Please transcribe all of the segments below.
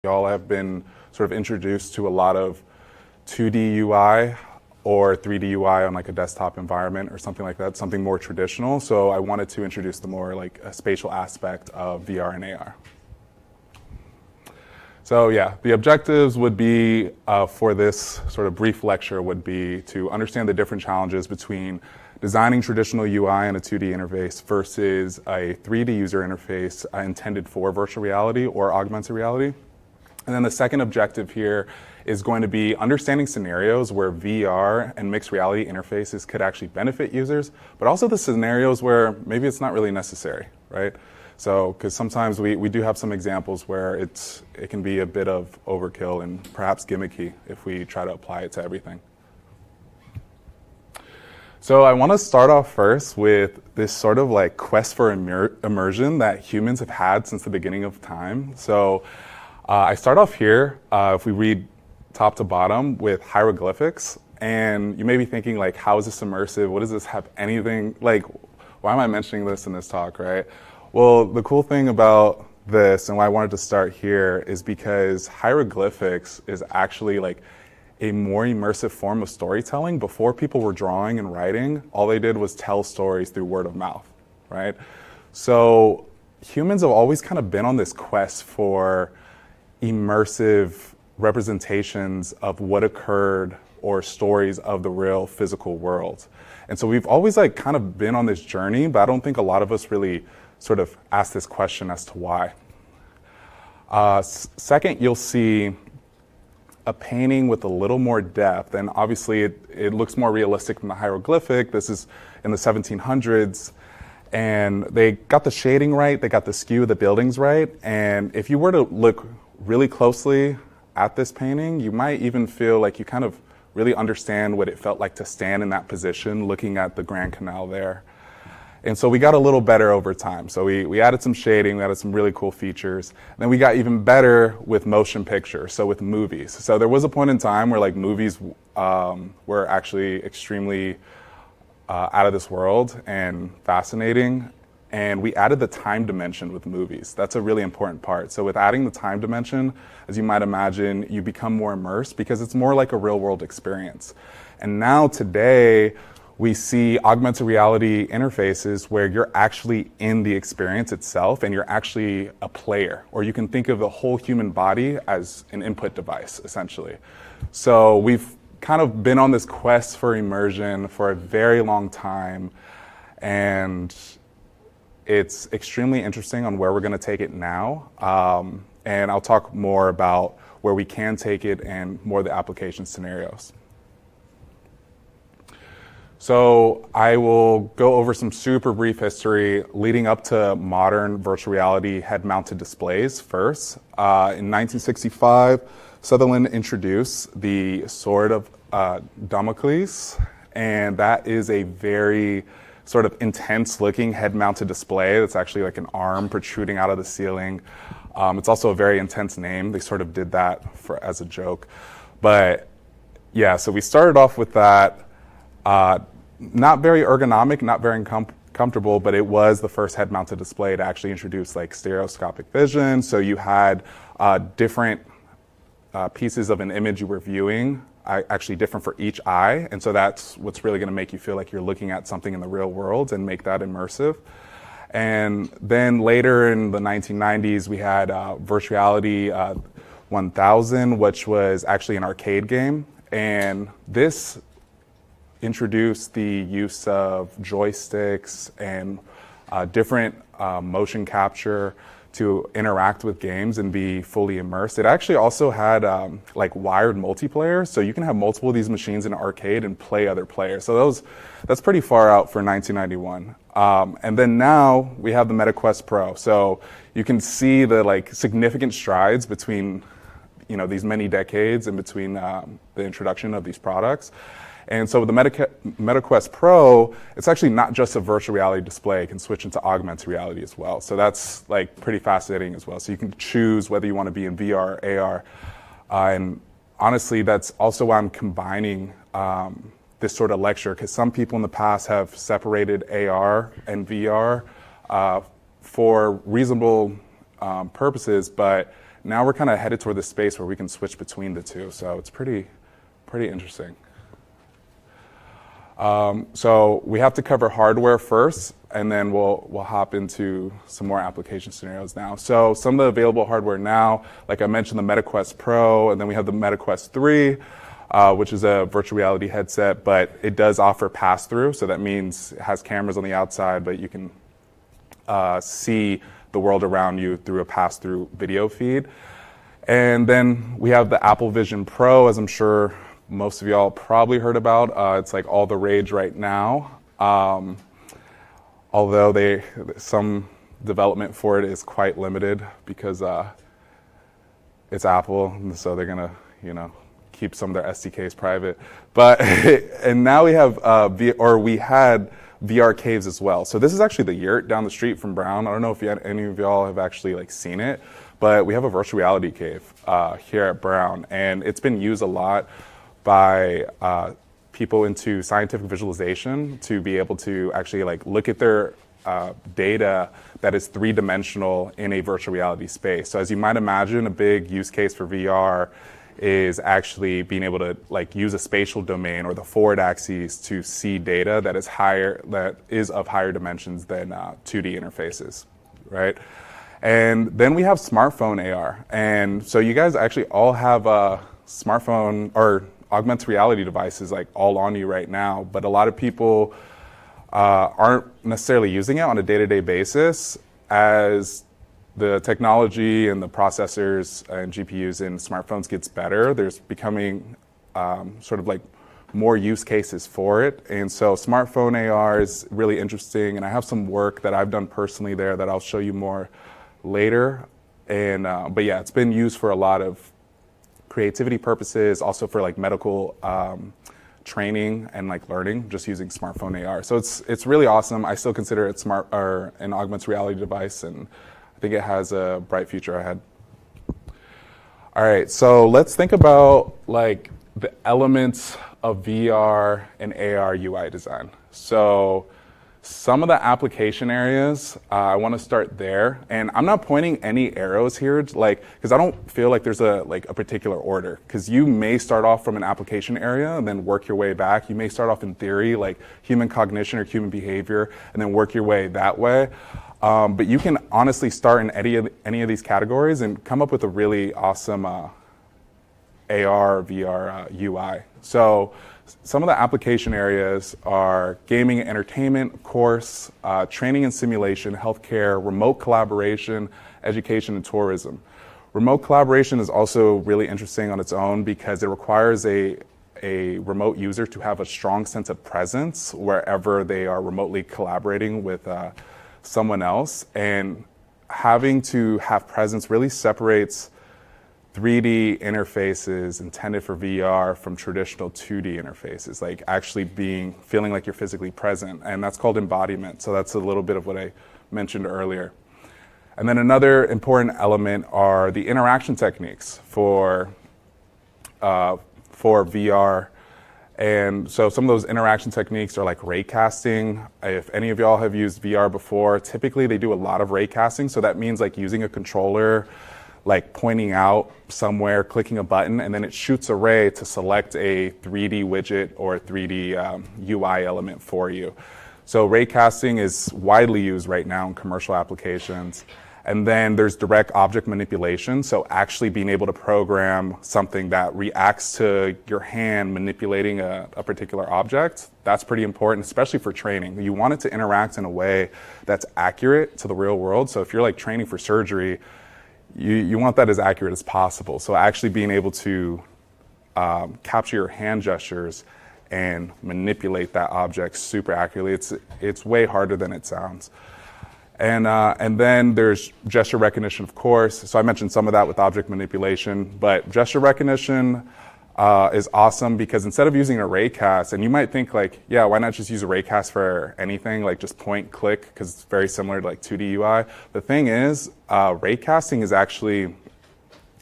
y'all have been sort of introduced to a lot of 2D UI or 3D UI on like a desktop environment or something like that, something more traditional. So I wanted to introduce the more like a spatial aspect of VR and AR. So yeah, the objectives would be for this sort of brief lecture would be to understand the different challenges between designing traditional UI in a 2D interface versus a 3D user interface intended for virtual reality or augmented reality. And then the second objective here is going to be understanding scenarios where VR and mixed reality interfaces could actually benefit users, but also the scenarios where maybe it's not really necessary, right? So, because sometimes we do have some examples where it can be a bit of overkill and perhaps gimmicky if we try to apply it to everything. So I want to start off first with this sort of like quest for immersion that humans have had since the beginning of time. So I start off here, if we read top to bottom, with hieroglyphics. And you may be thinking like, how is this immersive? What does this have anything, like, why am I mentioning this in this talk, right? Well, the cool thing about this and why I wanted to start here is because hieroglyphics is actually like a more immersive form of storytelling. Before people were drawing and writing, all they did was tell stories through word of mouth, right? So humans have always kind of been on this quest for immersive representations of what occurred or stories of the real physical world. And so we've always like kind of been on this journey, but I don't think a lot of us really sort of ask this question as to why. Second, you'll see a painting with a little more depth, and obviously it looks more realistic than the hieroglyphic. This is in the 1700s, and they got the shading right, they got the skew of the buildings right, and if you were to look really closely at this painting, you might even feel like you kind of really understand what it felt like to stand in that position looking at the Grand Canal there. And so we got a little better over time. So we added some shading, we added some really cool features. And then we got even better with motion picture, so with movies. So there was a point in time where like movies were actually extremely out of this world and fascinating. And we added the time dimension with movies. That's a really important part. So with adding the time dimension, as you might imagine, you become more immersed because it's more like a real world experience. And now today, we see augmented reality interfaces where you're actually in the experience itself and you're actually a player, or you can think of the whole human body as an input device, essentially. So we've kind of been on this quest for immersion for a very long time, and it's extremely interesting on where we're going to take it now. And I'll talk more about where we can take it and more of the application scenarios. So I will go over some super brief history leading up to modern virtual reality head-mounted displays first. In 1965, Sutherland introduced the Sword of Damocles, and that is a very sort of intense-looking head-mounted display that's actually like an arm protruding out of the ceiling. It's also a very intense name. They sort of did that as a joke. But yeah, so we started off with that. Not very ergonomic, not very comfortable, but it was the first head-mounted display to actually introduce like stereoscopic vision. So you had different pieces of an image you were viewing, actually different for each eye. And so that's what's really going to make you feel like you're looking at something in the real world and make that immersive. And then later in the 1990s, we had Virtuality 1000, which was actually an arcade game. And this introduced the use of joysticks and different motion capture to interact with games and be fully immersed. It actually also had like wired multiplayer, so you can have multiple of these machines in an arcade and play other players. So that's pretty far out for 1991. And then now we have the MetaQuest Pro. So you can see the like significant strides between these many decades and between the introduction of these products. And so with the MetaQuest Pro, it's actually not just a virtual reality display. It can switch into augmented reality as well. So that's like pretty fascinating as well. So you can choose whether you want to be in VR or AR. And honestly, that's also why I'm combining this sort of lecture, because some people in the past have separated AR and VR for reasonable purposes, but now we're kind of headed toward this space where we can switch between the two. So it's pretty interesting. So we have to cover hardware first, and then we'll hop into some more application scenarios now. So some of the available hardware now, like I mentioned, the MetaQuest Pro, and then we have the MetaQuest 3, which is a virtual reality headset, but it does offer pass-through. So that means it has cameras on the outside, but you can see the world around you through a pass-through video feed. And then we have the Apple Vision Pro, as I'm sure most of y'all probably heard about. It's like all the rage right now. Although some development for it is quite limited because it's Apple, and so they're gonna, keep some of their SDKs private. But and now we have we had VR caves as well. So this is actually the yurt down the street from Brown. I don't know if any of y'all have actually seen it, but we have a virtual reality cave here at Brown, and it's been used a lot by people into scientific visualization to be able to actually look at their data that is three-dimensional in a virtual reality space. So as you might imagine, a big use case for VR is actually being able to use a spatial domain or the forward axes to see data that is of higher dimensions than 2D interfaces, right? And then we have smartphone AR. And so you guys actually all have a smartphone or augmented reality devices all on you right now, but a lot of people aren't necessarily using it on a day-to-day basis. As the technology and the processors and GPUs in smartphones gets better, there's becoming more use cases for it. And so smartphone AR is really interesting, and I have some work that I've done personally there that I'll show you more later. And but yeah, it's been used for a lot of creativity purposes, also for medical training and learning, just using smartphone AR. So it's really awesome. I still consider it an augmented reality device, and I think it has a bright future ahead. All right, so let's think about the elements of VR and AR UI design. So some of the application areas, I want to start there, and I'm not pointing any arrows here, because I don't feel like there's a particular order, because you may start off from an application area and then work your way back. You may start off in theory, like human cognition or human behavior, and then work your way that way. But you can honestly start in any of these categories and come up with a really awesome AR, VR UI. So some of the application areas are gaming and entertainment, of course, training and simulation, healthcare, remote collaboration, education, and tourism. Remote collaboration is also really interesting on its own because it requires a remote user to have a strong sense of presence wherever they are remotely collaborating with someone else. And having to have presence really separates 3D interfaces intended for VR from traditional 2D interfaces, actually feeling like you're physically present, and that's called embodiment. So that's a little bit of what I mentioned earlier. And then another important element are the interaction techniques for VR. And so some of those interaction techniques are ray casting. If any of y'all have used VR before, typically they do a lot of ray casting. So that means using a controller, pointing out somewhere, clicking a button, and then it shoots a ray to select a 3D widget or a 3D UI element for you. So ray casting is widely used right now in commercial applications. And then there's direct object manipulation, so actually being able to program something that reacts to your hand manipulating a particular object. That's pretty important, especially for training. You want it to interact in a way that's accurate to the real world. So if you're training for surgery, you want that as accurate as possible. So actually being able to capture your hand gestures and manipulate that object super accurately, it's way harder than it sounds. And then there's gesture recognition, of course. So I mentioned some of that with object manipulation, but gesture recognition is awesome because instead of using a raycast, and you might think yeah, why not just use a raycast for anything, just point, click, because it's very similar to 2D UI. The thing is, raycasting is actually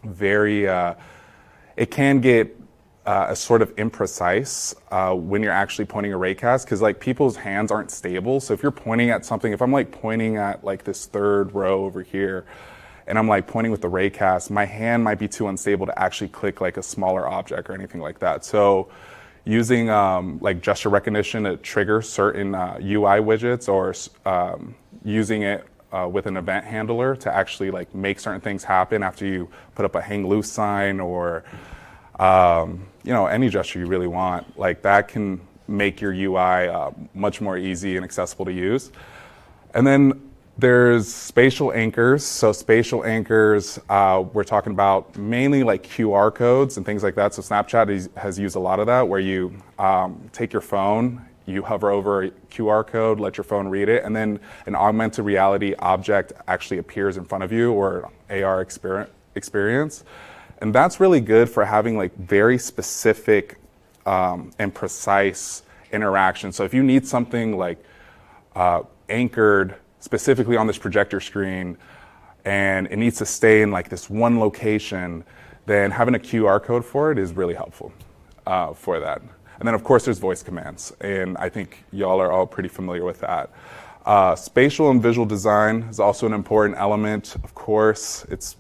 very, it can get a sort of imprecise when you're actually pointing a raycast, because people's hands aren't stable. So if you're pointing at something, if I'm pointing at this third row over here, and I'm like pointing with the raycast, my hand might be too unstable to actually click like a smaller object or anything like that. So using like gesture recognition to trigger certain UI widgets, or using it with an event handler to actually like make certain things happen after you put up a hang loose sign, or any gesture you really want, like that can make your UI much more easy and accessible to use. And then there's spatial anchors. So spatial anchors, we're talking about mainly like QR codes and things like that. So Snapchat has used a lot of that, where you take your phone, you hover over a QR code, let your phone read it, and then an augmented reality object actually appears in front of you, or AR experience. And that's really good for having like very specific and precise interaction. So if you need something like anchored specifically on this projector screen, and it needs to stay in like this one location, then having a QR code for it is really helpful for that. And then of course there's voice commands, and I think y'all are all pretty familiar with that. Spatial and visual design is also an important element. Of course, it's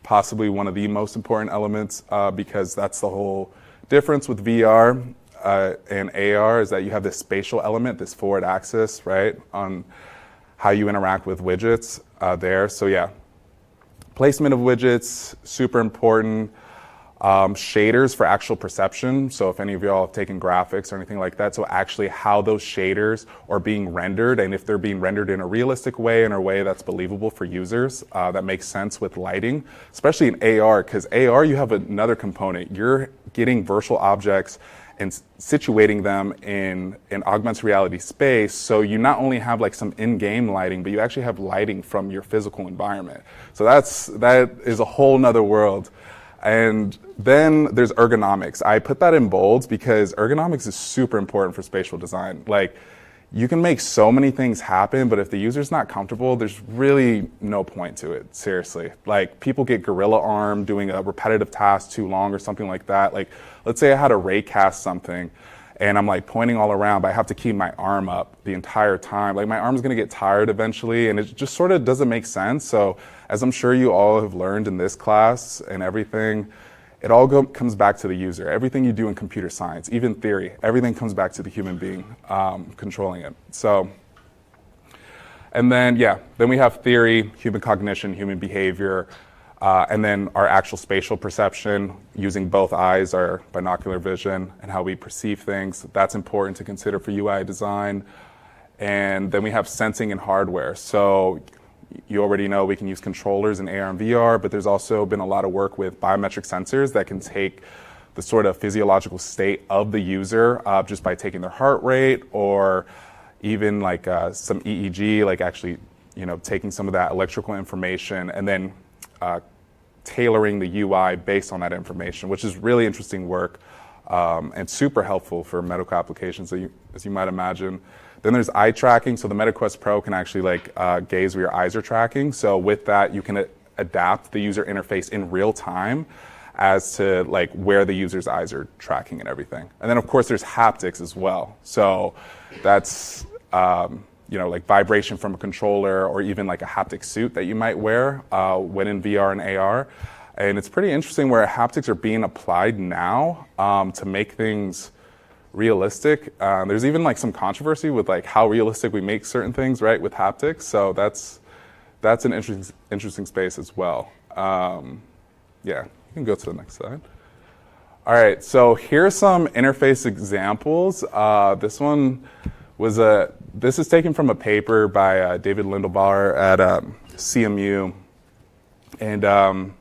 possibly one of the most important elements because that's the whole difference with VR and AR, is that you have this spatial element, this forward axis, right, on how you interact with widgets there. So yeah, placement of widgets, super important. Shaders for actual perception. So if any of y'all have taken graphics or anything like that, so actually how those shaders are being rendered, and if they're being rendered in a realistic way, in a way that's believable for users, that makes sense with lighting, especially in AR, because AR, you have another component. You're getting virtual objects and situating them in an augmented reality space. So you not only have like some in-game lighting, but you actually have lighting from your physical environment. So that is a whole nother world. And then there's ergonomics. I put that in bold because ergonomics is super important for spatial design. Like, you can make so many things happen, but if the user's not comfortable, there's really no point to it, seriously. Like, people get gorilla arm doing a repetitive task too long or something like that. Like, let's say I had to raycast something and I'm like pointing all around, but I have to keep my arm up the entire time. Like, my arm's gonna get tired eventually, and it just sort of doesn't make sense. So as I'm sure you all have learned in this class and everything, it all comes back to the user. Everything you do in computer science, even theory, everything comes back to the human being controlling it. So, and then, then we have theory, human cognition, human behavior, and then our actual spatial perception, using both eyes, our binocular vision, and how we perceive things. That's important to consider for UI design. And then we have sensing and hardware. So you already know we can use controllers in AR and VR, but there's also been a lot of work with biometric sensors that can take the sort of physiological state of the user just by taking their heart rate, or even like some EEG, like actually, taking some of that electrical information and then tailoring the UI based on that information, which is really interesting work and super helpful for medical applications, as you might imagine. Then there's eye tracking. So the MetaQuest Pro can actually gaze where your eyes are tracking. So with that, you can adapt the user interface in real time as to where the user's eyes are tracking and everything. And then of course there's haptics as well. So that's vibration from a controller, or even like a haptic suit that you might wear when in VR and AR. And it's pretty interesting where haptics are being applied now to make things realistic. There's even some controversy with how realistic we make certain things, right, with haptics. So that's an interesting space as well. You can go to the next slide. All right, so here's some interface examples. This is taken from a paper by David Lindelbaur at CMU, and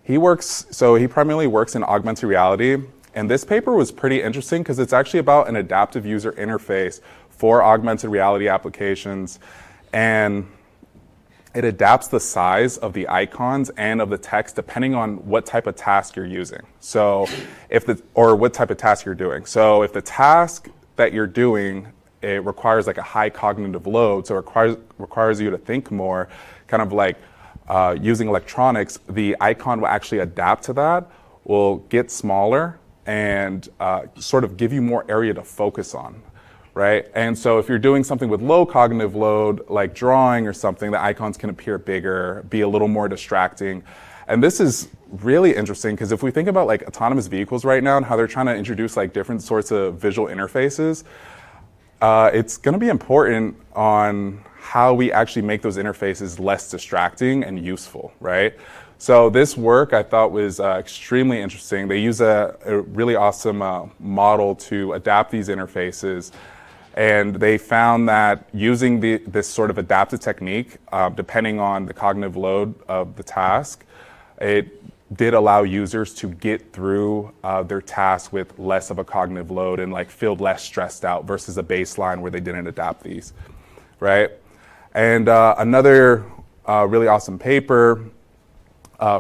he primarily works in augmented reality. And this paper was pretty interesting because it's actually about an adaptive user interface for augmented reality applications, and it adapts the size of the icons and of the text depending on what type of task you're using. So or what type of task you're doing. So if the task that you're doing, it requires a high cognitive load, so it requires you to think more, kind of using electronics, the icon will actually adapt to that, will get smaller, and sort of give you more area to focus on. right? And so if you're doing something with low cognitive load, like drawing or something, the icons can appear bigger, be a little more distracting. And this is really interesting because if we think about like autonomous vehicles right now and how they're trying to introduce like different sorts of visual interfaces, it's going to be important on how we actually make those interfaces less distracting and useful, right? So this work I thought was extremely interesting. They use a really awesome model to adapt these interfaces. And they found that using this sort of adaptive technique, depending on the cognitive load of the task, it did allow users to get through their task with less of a cognitive load and like feel less stressed out versus a baseline where they didn't adapt these, right? And another really awesome paper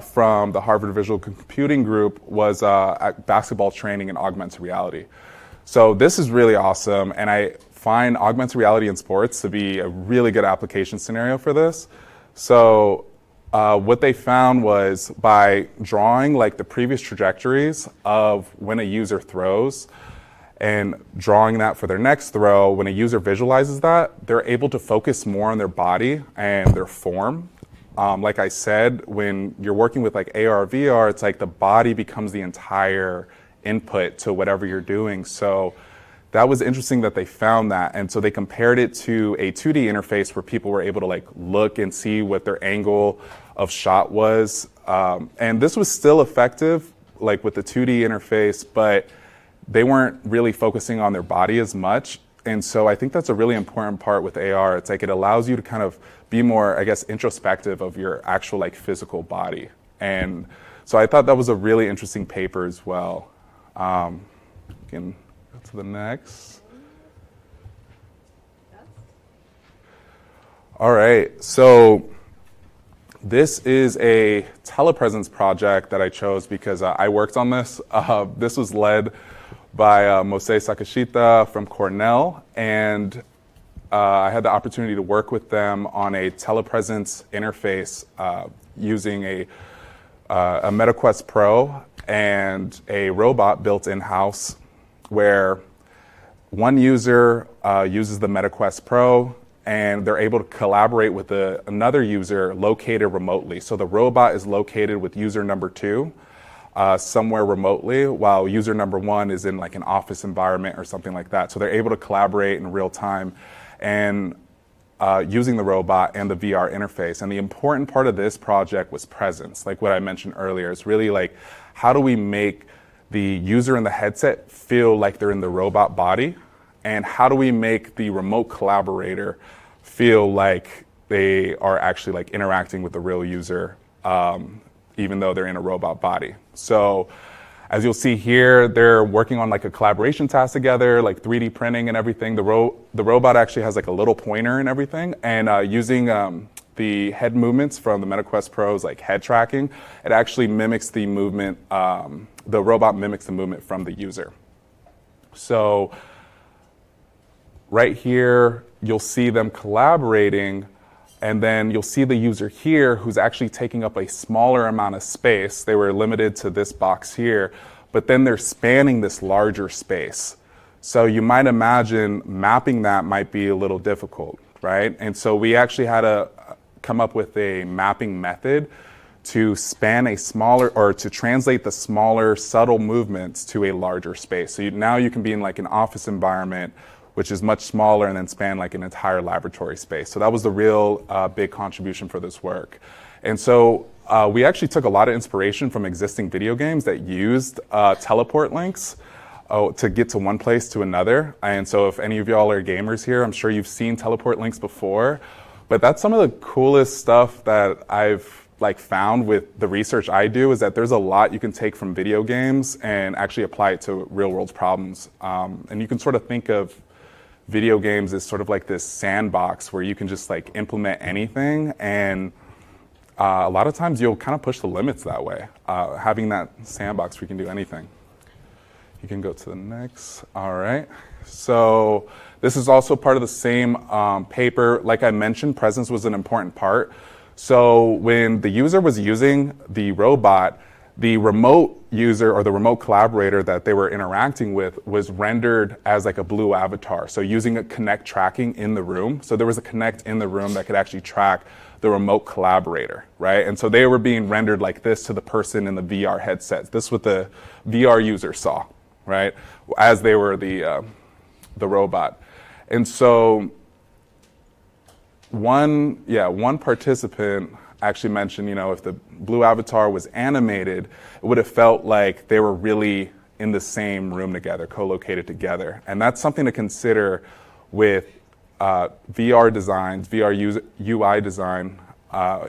from the Harvard Visual Computing Group was basketball training in augmented reality. So this is really awesome, and I find augmented reality in sports to be a really good application scenario for this. So what they found was by drawing like the previous trajectories of when a user throws and drawing that for their next throw, when a user visualizes that, they're able to focus more on their body and their form. Like I said, when you're working with like AR, VR, it's like the body becomes the entire input to whatever you're doing. So that was interesting that they found that. And so they compared it to a 2D interface where people were able to like look and see what their angle of shot was. And this was still effective, like with the 2D interface, but they weren't really focusing on their body as much. And so I think that's a really important part with AR. It's like it allows you to kind of be more, I guess, introspective of your actual like physical body. And so I thought that was a really interesting paper as well. We can go to the next. All right, so this is a telepresence project that I chose because I worked on this. This was led by Mosei Sakashita from Cornell, and I had the opportunity to work with them on a telepresence interface using a MetaQuest Pro and a robot built in-house where one user uses the MetaQuest Pro and they're able to collaborate with another user located remotely. So the robot is located with user number 2 somewhere remotely, while user number 1 is in like an office environment or something like that. So they're able to collaborate in real time and using the robot and the VR interface. And the important part of this project was presence, like what I mentioned earlier. It's really like, how do we make the user in the headset feel like they're in the robot body? And how do we make the remote collaborator feel like they are actually like interacting with the real user, even though they're in a robot body? So as you'll see here, they're working on like a collaboration task together, like 3D printing and everything. The robot actually has like a little pointer and everything, and using the head movements from the MetaQuest Pro's like head tracking, it actually mimics the movement, the robot mimics the movement from the user. So right here, you'll see them collaborating, and then you'll see the user here who's actually taking up a smaller amount of space. They were limited to this box here, but then they're spanning this larger space. So you might imagine mapping that might be a little difficult, right? And so we actually had to come up with a mapping method to span a smaller, or to translate the smaller subtle movements to a larger space. So now you can be in like an office environment, which is much smaller, and then span like an entire laboratory space. So that was the real big contribution for this work. And so we actually took a lot of inspiration from existing video games that used teleport links to get to one place to another. And so if any of y'all are gamers here, I'm sure you've seen teleport links before. But that's some of the coolest stuff that I've like found with the research I do, is that there's a lot you can take from video games and actually apply it to real world problems. And you can sort of think of video games as sort of like this sandbox where you can just like implement anything, and a lot of times you'll kind of push the limits that way, having that sandbox where you can do anything. You can go to the next. All right. So this is also part of the same paper. Like I mentioned, presence was an important part. So when the user was using the robot, the remote user or the remote collaborator that they were interacting with was rendered as like a blue avatar. So using a Kinect tracking in the room. So there was a Kinect in the room that could actually track the remote collaborator, right? And so they were being rendered like this to the person in the VR headsets. This is what the VR user saw, right? As they were the robot. And so one participant actually mentioned, if the blue avatar was animated, it would have felt like they were really in the same room together, co-located together. And that's something to consider with VR designs, VR UI design,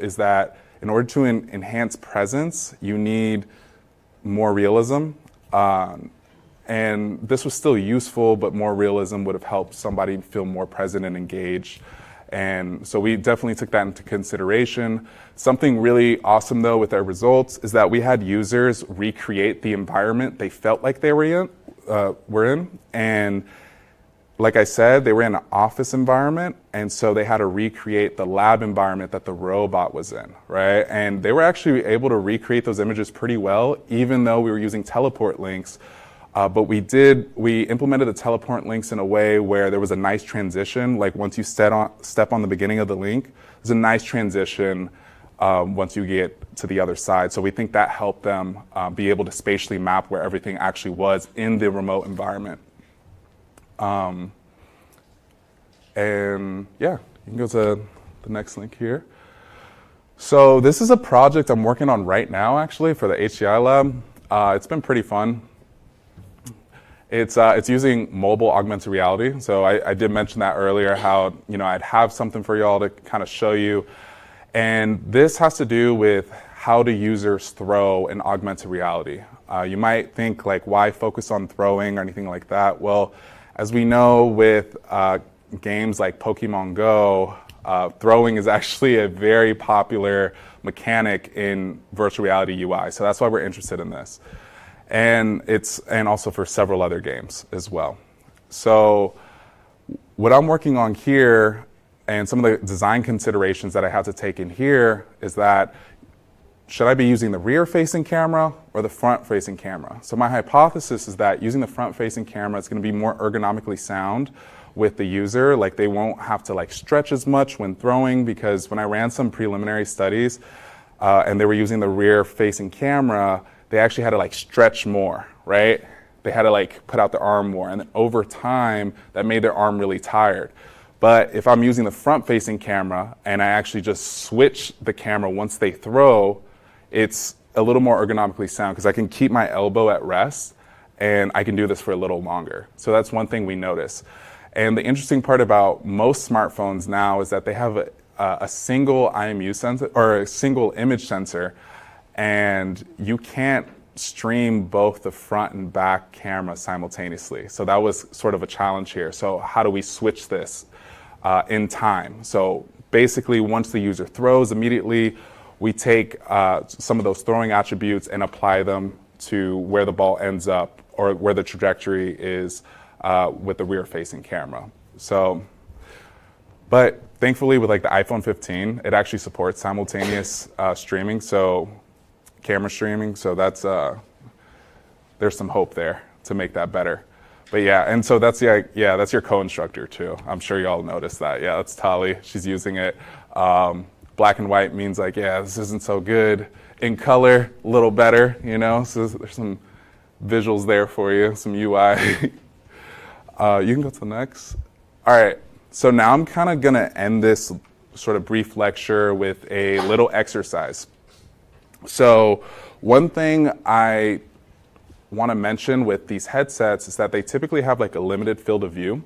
is that in order to enhance presence, you need more realism. And this was still useful, but more realism would have helped somebody feel more present and engaged. And so we definitely took that into consideration. Something really awesome, though, with our results is that we had users recreate the environment they felt like they were in. And like I said, they were in an office environment, and so they had to recreate the lab environment that the robot was in, right? And they were actually able to recreate those images pretty well, even though we were using teleport links. But we implemented the teleport links in a way where there was a nice transition. Like once you step on the beginning of the link, there's a nice transition once you get to the other side. So we think that helped them be able to spatially map where everything actually was in the remote environment. And yeah, you can go to the next link here. So this is a project I'm working on right now, actually, for the HCI lab. It's been pretty fun. It's using mobile augmented reality. So I did mention that earlier, how I'd have something for y'all to kind of show you. And this has to do with how do users throw in augmented reality. You might think, like, why focus on throwing or anything like that? Well, as we know with games like Pokemon Go, throwing is actually a very popular mechanic in virtual reality UI. So that's why we're interested in this. And also for several other games as well. So what I'm working on here, and some of the design considerations that I have to take in here, is that should I be using the rear-facing camera or the front-facing camera? So my hypothesis is that using the front-facing camera is going to be more ergonomically sound with the user. Like, they won't have to stretch as much when throwing, because when I ran some preliminary studies and they were using the rear-facing camera, they actually had to stretch more, right? They had to put out their arm more, and then over time that made their arm really tired. But if I'm using the front-facing camera and I actually just switch the camera once they throw, it's a little more ergonomically sound because I can keep my elbow at rest and I can do this for a little longer. So that's one thing we notice. And the interesting part about most smartphones now is that they have a single IMU sensor or a single image sensor, and you can't stream both the front and back camera simultaneously. So that was sort of a challenge here. So how do we switch this in time? So basically, once the user throws, immediately we take some of those throwing attributes and apply them to where the ball ends up or where the trajectory is with the rear-facing camera. So, but thankfully with the iPhone 15, it actually supports simultaneous streaming, so camera streaming. So that's there's some hope there to make that better. But yeah, and so that's that's your co-instructor too. I'm sure y'all noticed that. Yeah, that's Tali. She's using it. Black and white means this isn't so good. In color, a little better, So there's some visuals there for you, some UI. You can go to the next. All right, so now I'm kind of gonna end this sort of brief lecture with a little exercise. So one thing I want to mention with these headsets is that they typically have a limited field of view,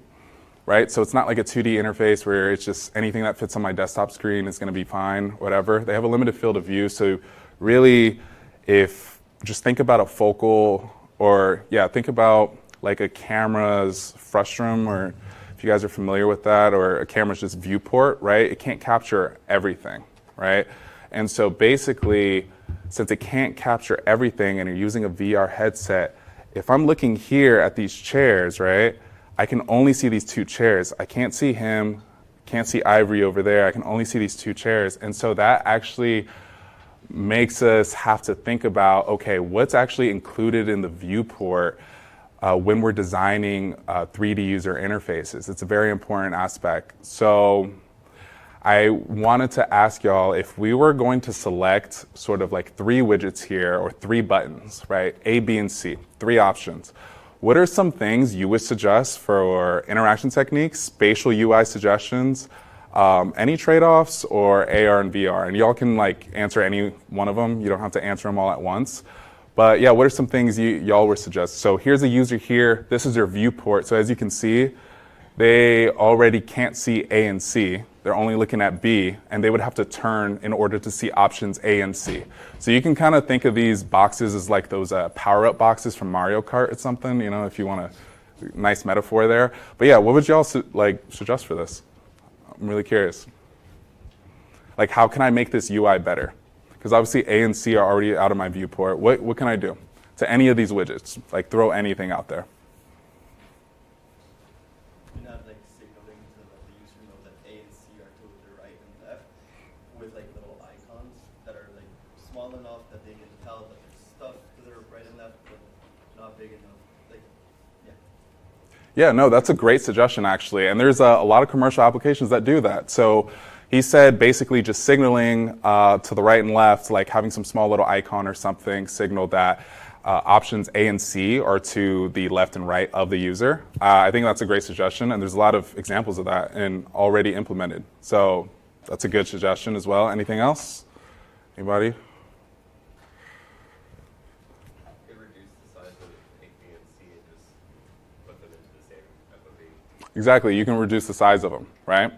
right? So it's not like a 2D interface where it's just anything that fits on my desktop screen is going to be fine, whatever. They have a limited field of view. So really, just think about a focal, or think about a camera's frustum, or if you guys are familiar with that, or a camera's just viewport, right? It can't capture everything, right? And so basically, since it can't capture everything and you're using a VR headset, if I'm looking here at these chairs, right, I can only see these two chairs. I can't see him, can't see Ivory over there. I can only see these two chairs. And so that actually makes us have to think about, okay, what's actually included in the viewport when we're designing 3D user interfaces. It's a very important aspect. So I wanted to ask y'all if we were going to select sort of like 3 widgets here or 3 buttons, right? A, B, and C, 3 options. What are some things you would suggest for interaction techniques, spatial UI suggestions, any trade-offs, or AR and VR? And y'all can like answer any one of them. You don't have to answer them all at once. But yeah, what are some things y'all would suggest? So here's a user here. This is their viewport. So as you can see, they already can't see A and C. They're only looking at B, and they would have to turn in order to see options A and C. So you can kind of think of these boxes as like those power-up boxes from Mario Kart or something, you know, if you want a nice metaphor there. But yeah, what would y'all suggest for this? I'm really curious. Like, how can I make this UI better? Because obviously A and C are already out of my viewport. What can I do to any of these widgets? Like, throw anything out there. Yeah, no, that's a great suggestion, actually. And there's a lot of commercial applications that do that. So he said basically just signaling to the right and left, like having some small little icon or something, signal that options A and C are to the left and right of the user. I think that's a great suggestion, and there's a lot of examples of that and already implemented. So that's a good suggestion as well. Anything else? Anybody? Exactly, you can reduce the size of them, right?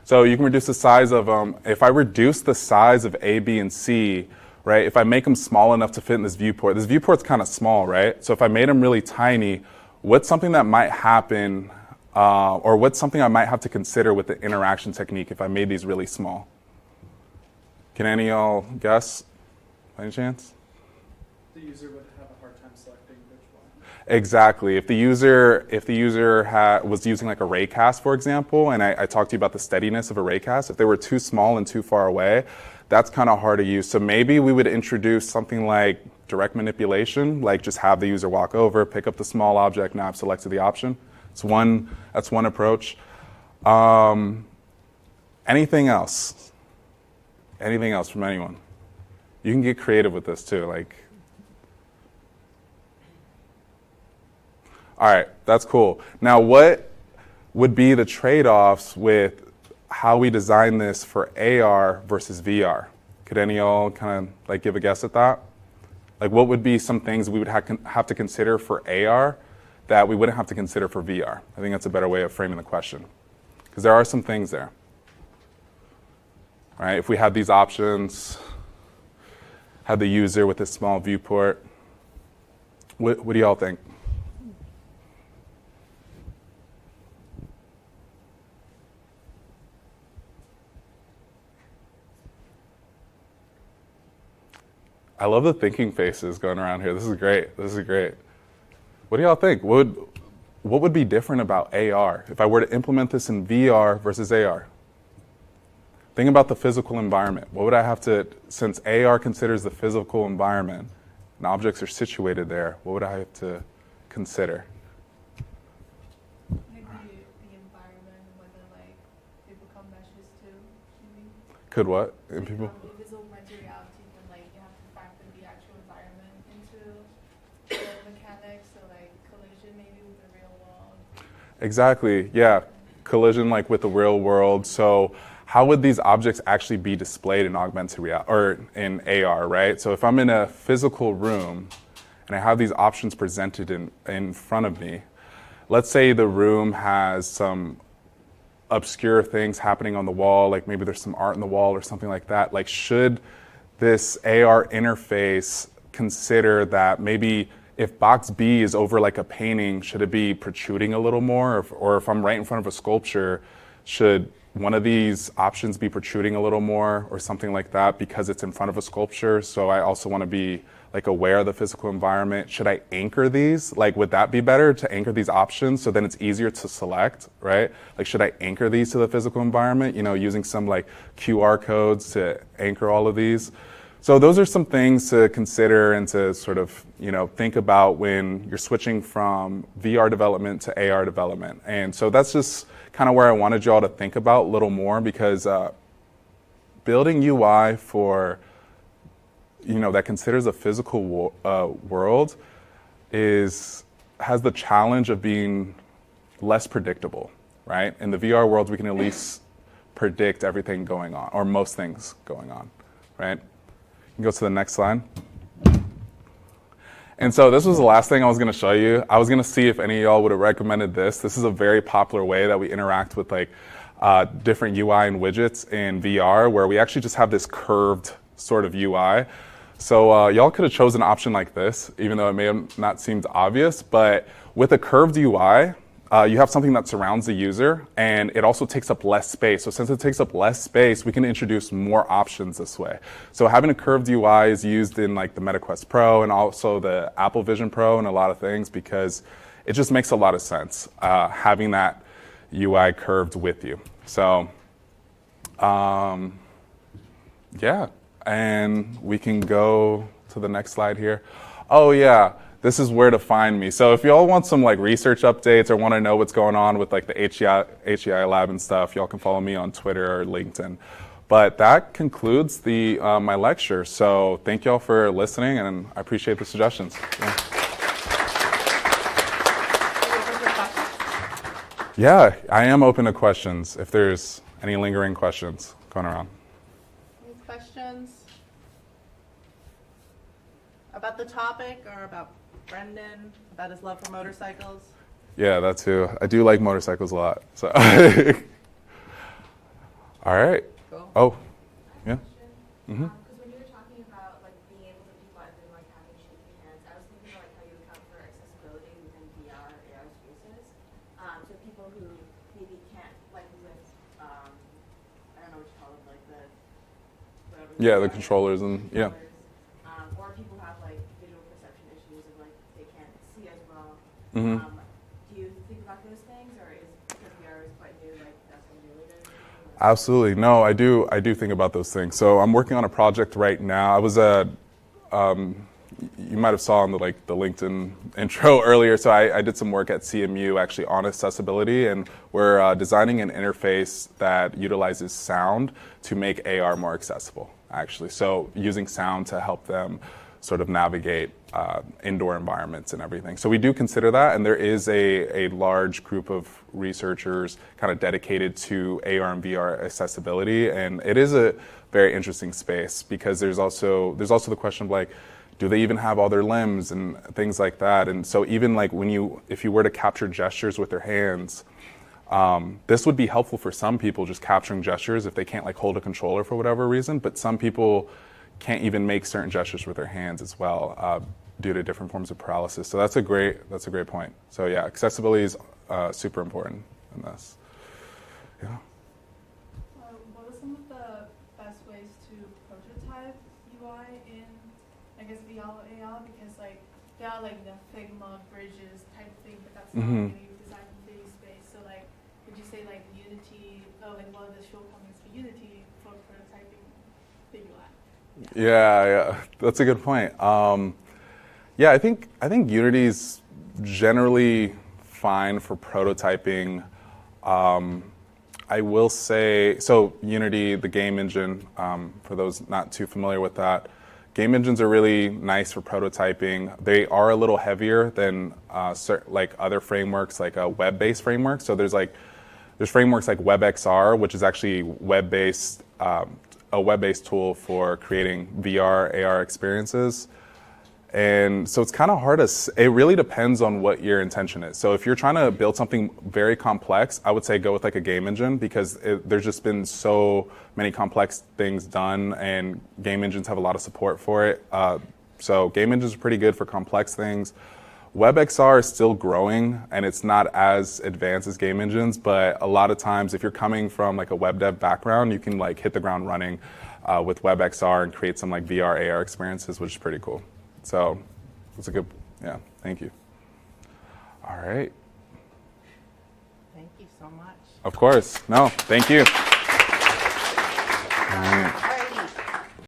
So you can reduce the size of them. If I reduce the size of A, B, and C, right, if I make them small enough to fit in this viewport's kind of small, right? So if I made them really tiny, what's something that might happen, or what's something I might have to consider with the interaction technique if I made these really small? Can any of y'all guess, by any chance? The user would have a hard time selecting which one. Exactly. If the user was using like a raycast, for example, and I talked to you about the steadiness of a raycast, if they were too small and too far away, that's kind of hard to use. So maybe we would introduce something like direct manipulation, like just have the user walk over, pick up the small object, now I've selected the option. That's one approach. Anything else? Anything else from anyone? You can get creative with this too, like. All right, that's cool. Now, what would be the trade-offs with how we design this for AR versus VR? Could any of y'all kind of like give a guess at that? Like, what would be some things we would have to consider for AR that we wouldn't have to consider for VR? I think that's a better way of framing the question, because there are some things there. All right, if we had these options, had the user with this small viewport, what do y'all think? I love the thinking faces going around here. This is great. This is great. What do y'all think? What would be different about AR if I were to implement this in VR versus AR? Think about the physical environment. What would I have to, since AR considers the physical environment and objects are situated there, what would I have to consider? Maybe the environment, whether like they become meshes too, maybe. Could what? And people? If it's augmented reality, then like you have to factor the actual environment into the mechanics, so like collision maybe with the real world. Exactly, yeah. Collision like with the real world. So how would these objects actually be displayed in augmented reality or in AR, right? So if I'm in a physical room and I have these options presented in front of me, let's say the room has some obscure things happening on the wall, like maybe there's some art on the wall or something like that. Like, should this AR interface consider that maybe if box B is over like a painting, should it be protruding a little more? Or if I'm right in front of a sculpture, should one of these options be protruding a little more or something like that because it's in front of a sculpture? So I also want to be like aware of the physical environment. Should I anchor these? Like, would that be better to anchor these options so then it's easier to select, right? Like, should I anchor these to the physical environment, you know, using some like QR codes to anchor all of these? So those are some things to consider and to sort of, think about when you're switching from VR development to AR development. And so that's just kind of where I wanted you all to think about a little more, because building UI for, that considers a physical world has the challenge of being less predictable, right? In the VR world, we can at least predict everything going on, or most things going on, right? You can go to the next slide. And so this was the last thing I was going to show you. I was going to see if any of y'all would have recommended this. This is a very popular way that we interact with different UI and widgets in VR, where we actually just have this curved sort of UI. So y'all could have chosen an option like this, even though it may have not seemed obvious. But with a curved UI, you have something that surrounds the user, and it also takes up less space. So since it takes up less space, we can introduce more options this way. So having a curved UI is used in the MetaQuest Pro and also the Apple Vision Pro and a lot of things, because it just makes a lot of sense having that UI curved with you. So yeah, and we can go to the next slide here. Oh yeah. This is where to find me. So if y'all want some research updates or want to know what's going on with the HEI lab and stuff, y'all can follow me on Twitter or LinkedIn. But that concludes my lecture. So thank y'all for listening, and I appreciate the suggestions. Yeah, I am open to questions if there's any lingering questions going around. Any questions about the topic or about Brendan, about his love for motorcycles? Yeah, that too. I do like motorcycles a lot. So, all right. Cool. Oh, yeah. Because when you were talking about being able to do live and having shaky hands, I was thinking about how you account for accessibility within VR, AR spaces. So people who maybe can't with I don't know what you call it, the whatever. Yeah, the controllers and yeah. Or people have visual perception issues of they can't see as well. Mm-hmm. Do you think about those things, or is because VR is quite new, that's when you really do? Absolutely. No, I do think about those things. So I'm working on a project right now. I was you might have saw on the LinkedIn intro earlier. So I did some work at CMU actually on accessibility, and we're designing an interface that utilizes sound to make AR more accessible, actually. So using sound to help them sort of navigate indoor environments and everything. So we do consider that, and there is a large group of researchers kind of dedicated to AR and VR accessibility, and it is a very interesting space, because there's also the question of do they even have all their limbs and things like that? And so even if you were to capture gestures with their hands, this would be helpful for some people, just capturing gestures if they can't hold a controller for whatever reason. But some people can't even make certain gestures with their hands as well due to different forms of paralysis. So that's a great point. So yeah, accessibility is super important in this. Yeah. What are some of the best ways to prototype UI in, I guess, VR or AR? Because there are Figma bridges type thing, but that's not really designed in 3D space. So would you say Unity, what are the shortcomings for Unity for prototyping the UI? Yeah, that's a good point. Yeah, I think Unity's generally fine for prototyping. I will say, so Unity, the game engine, for those not too familiar with that, game engines are really nice for prototyping. They are a little heavier than other frameworks, a web-based framework. So there's frameworks like WebXR, which is actually web-based, a web-based tool for creating VR, AR experiences. And so it's kind of hard it really depends on what your intention is. So if you're trying to build something very complex, I would say go with a game engine, because there's just been so many complex things done, and game engines have a lot of support for it. So game engines are pretty good for complex things. WebXR is still growing, and it's not as advanced as game engines, but a lot of times if you're coming from a web dev background, you can hit the ground running with WebXR and create some VR, AR experiences, which is pretty cool. So it's a good, thank you. All right. Thank you so much. Of course. No, thank you. All right.